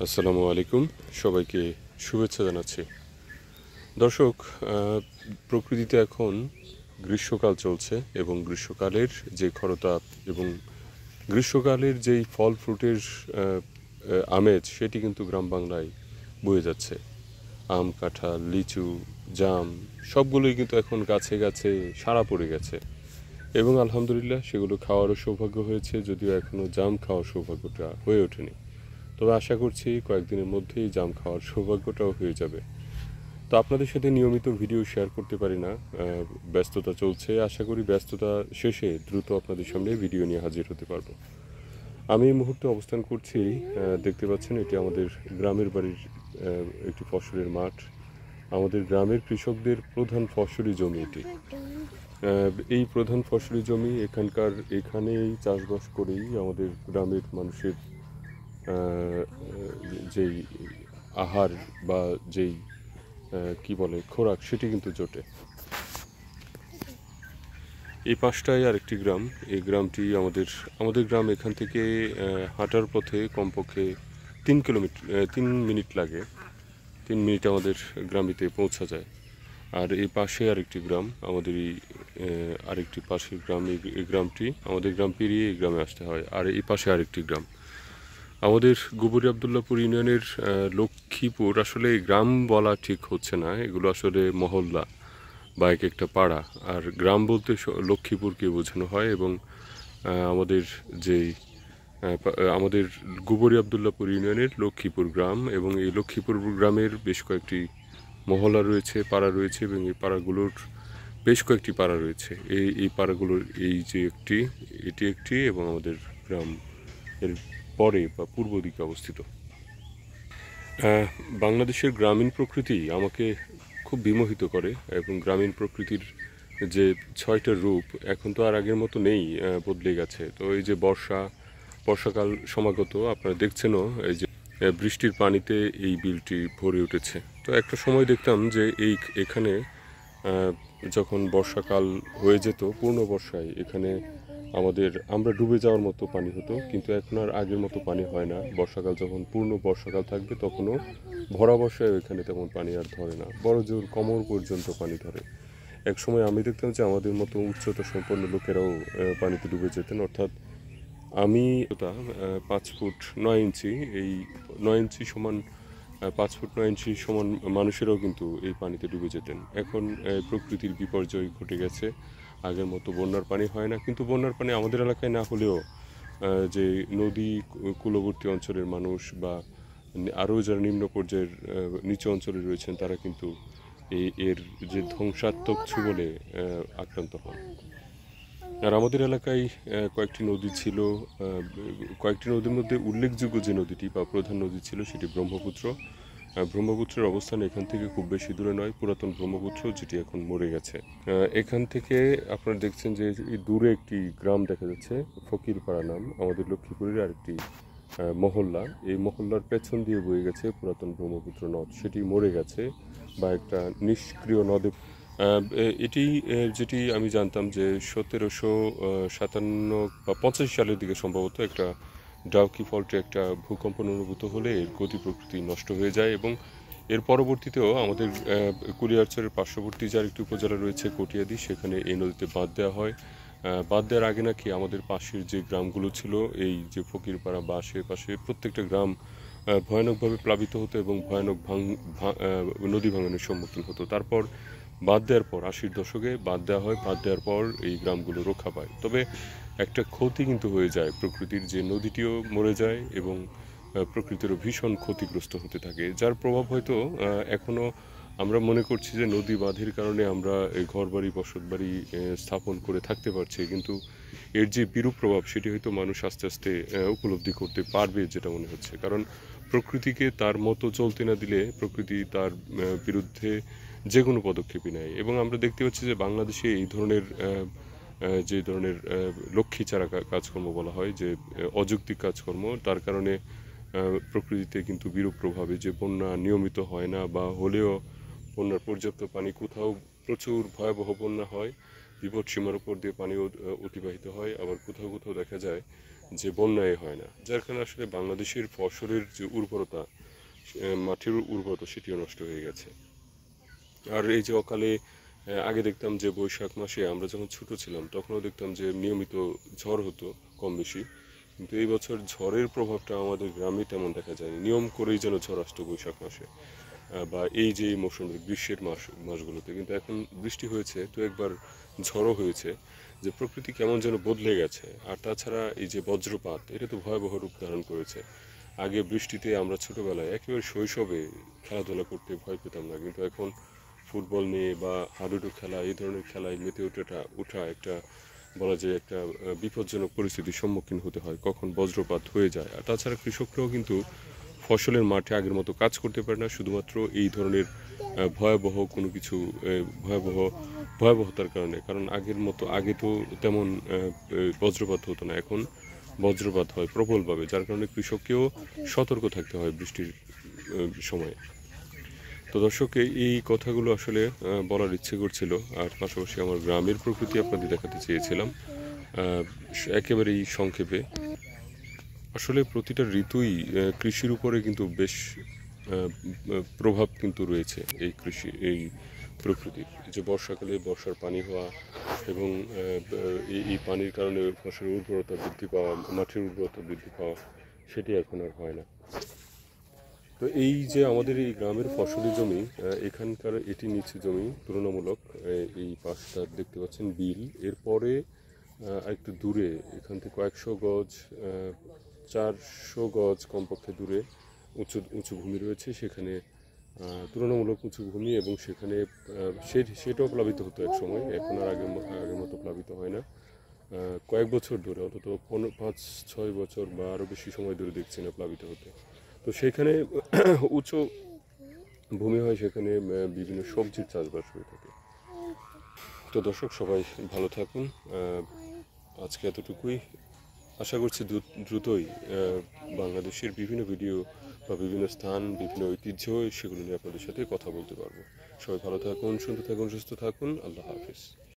আসসালামু আলাইকুম, সবাইকে শুভেচ্ছা জানাচ্ছি। দর্শক, প্রকৃতিতে এখন গ্রীষ্মকাল চলছে এবং গ্রীষ্মকালের যে খরতাপ এবং গ্রীষ্মকালের যেই ফল ফ্রুটের আমেজ সেটি কিন্তু গ্রাম বাংলায় বয়ে যাচ্ছে। আম, কাঁঠাল, লিচু, জাম সবগুলোই কিন্তু এখন গাছে গাছে সাড়া পড়ে গেছে এবং আলহামদুলিল্লাহ সেগুলো খাওয়ারও সৌভাগ্য হয়েছে, যদিও এখনও জাম খাওয়ার সৌভাগ্যটা হয়ে ওঠেনি। তবে আশা করছি কয়েকদিনের মধ্যেই জাম খাওয়ার সৌভাগ্যটাও হয়ে যাবে। তো আপনাদের সাথে নিয়মিত ভিডিও শেয়ার করতে পারি না, ব্যস্ততা চলছে। আশা করি ব্যস্ততা শেষে দ্রুত আপনাদের সামনে ভিডিও নিয়ে হাজির হতে পারবো। আমি এই মুহূর্তে অবস্থান করছি, দেখতে পাচ্ছেন এটি আমাদের গ্রামের বাড়ির একটি ফসলের মাঠ। আমাদের গ্রামের কৃষকদের প্রধান ফসলি জমি এটি। এই প্রধান ফসলি জমি এখানেই চাষবাস করেই আমাদের গ্রামের মানুষের যেই আহার বা যেই কি বলে খোরাক সেটি কিন্তু জোটে। এই পাশটায় আরেকটি গ্রাম। এই গ্রামটি আমাদের গ্রাম এখান থেকে হাঁটার পথে কমপক্ষে 3 কিলোমিটার 3 মিনিট লাগে। 3 মিনিট আমাদের গ্রামেতে পৌঁছা যায়। আর এই পাশে আরেকটি গ্রাম, আমাদের এই আরেকটি পাশের গ্রাম। এই গ্রামটি আমাদের গ্রাম পেরিয়ে এই গ্রামে আসতে হয়। আর এই পাশে আরেকটি গ্রাম আমাদের গোবরী আবদুল্লাপুর ইউনিয়নের লক্ষ্মীপুর। আসলে গ্রাম বলা ঠিক হচ্ছে না, এগুলো আসলে মহল্লা বা এক একটা পাড়া। আর গ্রাম বলতে লক্ষ্মীপুরকে বোঝানো হয়। এবং আমাদের যেই আমাদের গোবরী আবদুল্লাপুর ইউনিয়নের লক্ষ্মীপুর গ্রাম, এবং এই লক্ষ্মীপুর গ্রামের বেশ কয়েকটি মহল্লা রয়েছে, পাড়া রয়েছে, এবং এই পাড়াগুলোর বেশ কয়েকটি পাড়া রয়েছে। এই পাড়াগুলোর এটি একটি এবং আমাদের গ্রাম এর পরে বা পূর্ব দিকে অবস্থিত। বাংলাদেশের গ্রামীণ প্রকৃতি আমাকে খুব বিমোহিত করে, এবং গ্রামীণ প্রকৃতির যে 6টা রূপ এখন তো আর আগের মতো নেই, বদলে গেছে। তো এই যে বর্ষাকাল সমাগত, আপনারা দেখছেনও এই যে বৃষ্টির পানিতে এই বিলটি ভরে উঠেছে। তো একটা সময় দেখতাম যে এখানে যখন বর্ষাকাল হয়ে যেত পূর্ণ বর্ষায়, এখানে আমরা ডুবে যাওয়ার মতো পানি হতো, কিন্তু এখন আর আগের মতো পানি হয় না। বর্ষাকাল যখন পূর্ণ বর্ষাকাল থাকবে তখনও ভরা বর্ষায় এখানে তেমন পানি আর ধরে না, বড় জোর কোমর পর্যন্ত পানি ধরে। এক সময় আমি দেখতাম যে আমাদের মতো উচ্চতা সম্পন্ন লোকেরাও পানিতে ডুবে যেতেন। অর্থাৎ আমি 5 ফুট 9 ইঞ্চি, এই 9 ইঞ্চি সমান 5 ফুট 9 ইঞ্চি সমান মানুষেরাও কিন্তু এই পানিতে ডুবে যেতেন। এখন প্রকৃতির বিপর্যয় ঘটে গেছে, আগের মতো বন্যার পানি হয় না। কিন্তু বন্যার পানি আমাদের এলাকায় না হলেও যে নদী কূলবর্তী অঞ্চলের মানুষ বা আরও যারা নিম্ন পর্যায়ের নিচু অঞ্চলে রয়েছেন, তারা কিন্তু এর যে ধ্বংসাত্মক ছোবলে আক্রান্ত হন। আর আমাদের এলাকায় কয়েকটি নদী ছিল। কয়েকটি নদীর মধ্যে উল্লেখযোগ্য যে নদীটি বা প্রধান নদী ছিল সেটি ব্রহ্মপুত্র। ব্রহ্মপুত্রের অবস্থান এখান থেকে খুব বেশি দূরে নয়, পুরাতন ব্রহ্মপুত্র, যেটি এখন মরে গেছে। এখান থেকে আপনারা দেখছেন যে দূরে একটি গ্রাম দেখা যাচ্ছে, ফকিরপাড়া নাম, আমাদের লক্ষ্মীপুরের আরেকটি মহল্লা। এই মহল্লার পেছন দিয়ে বয়ে গেছে পুরাতন ব্রহ্মপুত্র নদ, সেটি মরে গেছে বা একটা নিষ্ক্রিয় নদে। এটি যেটি আমি জানতাম যে 1757 বা 85 সালের দিকে সম্ভবত একটা ডাউকি ফল্টে একটা ভূকম্পন অনুভূত হলে এর গতি প্রকৃতি নষ্ট হয়ে যায়, এবং এর পরবর্তীতেও আমাদের কুলিয়ারচরের পার্শ্ববর্তী যার একটি উপজেলা রয়েছে কটিয়াদি, সেখানে এই নদীতে বাঁধ দেওয়া হয়। বাঁধ দেওয়ার আগে নাকি আমাদের পাশের যে গ্রামগুলো ছিল, এই যে ফকিরপাড়া বা আশেপাশে প্রত্যেকটা গ্রাম ভয়ানকভাবে প্লাবিত হতো এবং ভয়ানক নদী ভাঙনের সম্মুখীন হতো। তারপর বাদ দেওয়ার পর 80-র দশকে বাদ দেওয়া হয়। বাদ দেওয়ার পর এই গ্রামগুলো রক্ষা পায়। তবে একটা ক্ষতি কিন্তু হয়ে যায়, প্রকৃতির যে নদীটিও মরে যায় এবং প্রকৃতিরও ভীষণ ক্ষতিগ্রস্ত হতে থাকে, যার প্রভাব হয়তো এখনও আমরা মনে করছি যে নদী বাঁধের কারণে আমরা এই ঘরবাড়ি বসতবাড়ি স্থাপন করে থাকতে পারছি, কিন্তু এর যে বিরূপ প্রভাব সেটি হয়তো মানুষ আস্তে আস্তে উপলব্ধি করতে পারবে, যেটা মনে হচ্ছে। কারণ প্রকৃতিকে তার মতো চলতে না দিলে প্রকৃতি তার বিরুদ্ধে যে কোনো পদক্ষেপই নেয়। এবং আমরা দেখতে পাচ্ছি যে বাংলাদেশে এই ধরনের যে ধরনের লক্ষ্মী ছাড়া কাজকর্ম বলা হয়, যে অযৌক্তিক কাজকর্ম, তার কারণে প্রকৃতিতে কিন্তু বিরূপ প্রভাবে যে বন্যা নিয়মিত হয় না, বা হলেও বন্যার পর্যাপ্ত পানি, কোথাও প্রচুর ভয়াবহ বন্যা হয়, বিপদসীমার উপর দিয়ে পানি অতিবাহিত হয়, আবার কোথাও কোথাও দেখা যায় যে বন্যায় হয় না, যার কারণে আসলে বাংলাদেশের ফসলের যে উর্বরতা, মাটির উর্বরতা সেটিও নষ্ট হয়ে গেছে। আর এই যে অকালে আগে দেখতাম যে বৈশাখ মাসে আমরা যখন ছোট ছিলাম তখনও দেখতাম যে নিয়মিত ঝড় হতো কম বেশি, কিন্তু এই বছর ঝড়ের প্রভাবটা আমাদের গ্রামে তেমন দেখা যায়নি। নিয়ম করেই যেন ঝড় আসতো বৈশাখ মাসে, বা এই যে এই মৌসুমে গ্রীষ্মের মাসগুলোতে, কিন্তু এখন বৃষ্টি হয়েছে তো একবার, ঝড়ও হয়েছে, যে প্রকৃতি কেমন যেন বদলে গেছে। আর তাছাড়া এই যে বজ্রপাত, এটা তো ভয়াবহ রূপ ধারণ করেছে। আগে বৃষ্টিতে আমরা ছোটবেলায় একেবারে শৈশবে খেলাধুলা করতে ভয় পেতাম না, কিন্তু এখন ফুটবল নিয়ে বা হাডুডু খেলা, এই ধরনের খেলায় মেতে ওঠা একটা, বলা যায় একটা বিপজ্জনক পরিস্থিতির সম্মুখীন হতে হয়, কখন বজ্রপাত হয়ে যায়। আর তাছাড়া কৃষকরাও কিন্তু ফসলের মাঠে আগের মতো কাজ করতে পারে না, শুধুমাত্র এই ধরনের ভয়াবহ কোনো কিছু, ভয়াবহ ভয়াবহতার কারণে। কারণ আগের মতো আগে তো তেমন বজ্রপাত হতো না, এখন বজ্রপাত হয় প্রবলভাবে, যার কারণে কৃষককেও সতর্ক থাকতে হয় বৃষ্টির সময়ে। তো দর্শক, এই কথাগুলো আসলে বলার ইচ্ছে করছিল, আর পাশাপাশি আমার গ্রামের প্রকৃতি আপনাদের দেখাতে চেয়েছিলাম একেবারেই সংক্ষেপে। আসলে প্রতিটা ঋতুই কৃষির উপরে কিন্তু বেশ প্রভাব কিন্তু রয়েছে এই প্রকৃতির। যে বর্ষাকালে বর্ষার পানি হওয়া এবং এই পানির কারণে ফসলের উর্বরতা বৃদ্ধি পাওয়া, মাটির উর্বরতা বৃদ্ধি পাওয়া, সেটি এখন আর হয় না। তো এই যে আমাদের এই গ্রামের ফসলি জমি, এখানকার এটি নিচু জমি তুলনামূলক, এই পাশটা দেখতে পাচ্ছেন বিল, এরপরে একটু দূরে এখান থেকে কয়েকশো গজ, 400 গজ কমপক্ষে দূরে উঁচু উঁচু ভূমি রয়েছে। সেখানে তুলনামূলক উঁচু ভূমি, এবং সেখানে সেটাও প্লাবিত হতো এক সময়, এখন আর আগের মতো প্লাবিত হয় না। কয়েক বছর ধরে, অন্তত 5-6 বছর বা আরও বেশি সময় ধরে দেখছি না প্লাবিত হতে। তো সেখানে উঁচু ভূমি হয়, সেখানে বিভিন্ন সবজির চাষবাস হয়ে থাকে। তো দর্শক, সবাই ভালো থাকুন। আজকে এতটুকুই। আশা করছি দ্রুতই বাংলাদেশের বিভিন্ন ভিডিও বা বিভিন্ন স্থান, বিভিন্ন ঐতিহ্য, সেগুলো নিয়ে আপনাদের সাথে কথা বলতে পারবো। সবাই ভালো থাকুন, সুন্দর থাকুন, সুস্থ থাকুন। আল্লাহ হাফিজ।